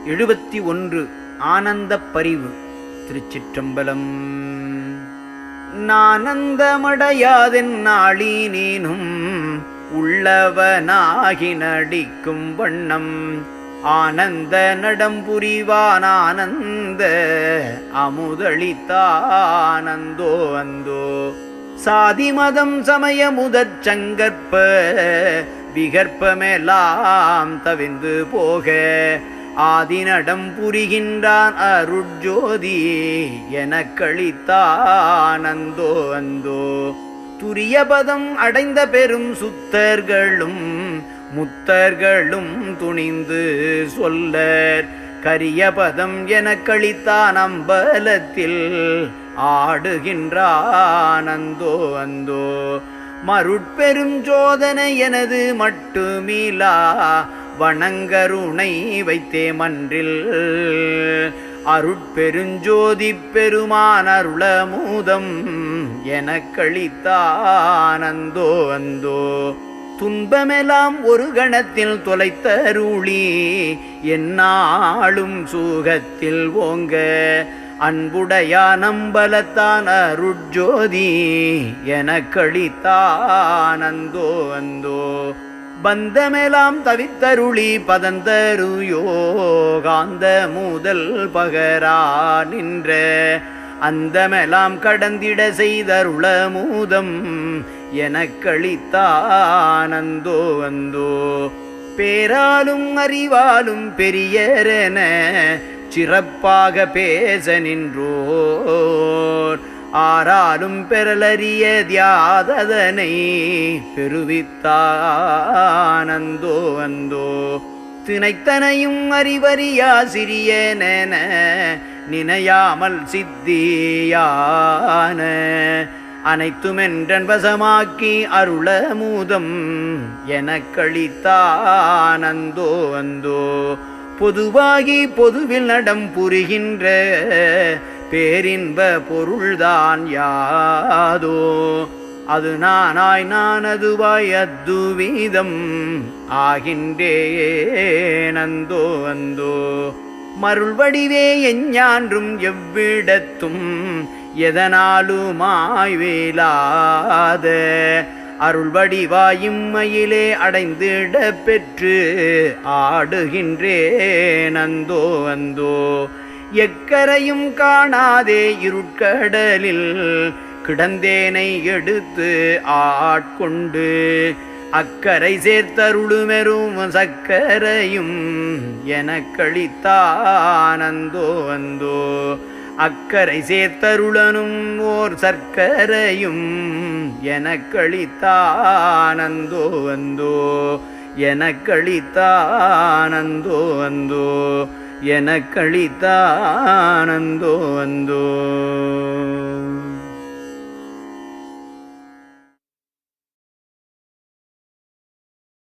71 ஆனந்தப் பரிவு. திருச்சிற்றம்பலம். நானந்தமடையாதென்னாளினேனும் உள்ளவனாகி நடிக்கும் வண்ணம் ஆனந்த நடம்புரிவான் ஆனந்த அமுதளித்தானந்தோ அந்தோ. சாதி மதம் சமய முதற் சங்கற்ப விகற்பமெல்லாம் தவிந்து போக ஆதிநடம் புரிகின்றான் அருட்ஜோதி எனக்களித்தானந்தோ அந்தோ. துரிய பதம் அடைந்த பெரும் சுத்தர்களும் முத்தர்களும் துணிந்து சொல்லர் கரிய பதம் எனக்களித்தான் அம்பலத்தில் ஆடுகின்றானந்தோ அந்தோ. மருட்பெரும் சோதனை எனது மட்டுமிலா வணங்கருணை வைத்தே மன்றில் அருட்பெருஞ்சோதி பெருமான் அருளமுதம் எனக்களித்தானந்தோ அந்தோ. துன்பமெல்லாம் ஒரு கணத்தில் தொலைத்தருளி எந்நாளும் சூகத்தில் ஓங்க அன்புடையான் அம்பலத்தான் அருட்ஜோதி எனக்களித்தானந்தோ அந்தோ. பந்தமெல்லாம் தவித்தருளி பதந்தரு யோகாந்த முதல் பகரா நின்ற அந்தமெல்லாம் கடந்திட செய்தருளமுதம் எனக்களித்தானந்தோ அந்தோ. பேராலும் அறிவாலும் பெரியரென சிறப்பாக பேச நின்றோர் ஆராலும் பெறலறிய தியாததனை பெருவித்தானந்தோ அந்தோ. தினைத்தனையும் அறிவறியா சிறியனென நினையாமல் சித்தியான அனைத்துமென்றன் வசமாக்கி அருளமுதம் எனக்களித்தானந்தோ அந்தோ. பொதுவாகி பொதுவில் நடம் புரிகின்ற பேரின்ப பொருள்தான் யாதோ அது நானாய் நான் அதுவாய் அத்துவீதம் ஆகின்றேனந்தோ அந்தோ. மருள் வடிவே எஞ்ஞான்றும் எவ்விடத்தும் எதனாலுமாய் வேலாத அருள் வடிவாயிம்மையிலே அடைந்திட பெற்று ஆடுகின்றேனந்தோ அந்தோ. எக்கரையும் காணாதே இருட்கடலில் கிடந்தேனை எடுத்து ஆட்கொண்டு அக்கரை சேர்த்தருளுமெரும் சக்கரையும் எனக்களித்தானந்தோ அந்தோ. அக்கரை சேர்த்தருளனும் ஓர் சர்க்கரையும் எனக்களித்தானந்தோ அந்தோ. எனக்களித்தானந்தோ அந்தோ. எனக்களித்தானந்தோ அந்தோ.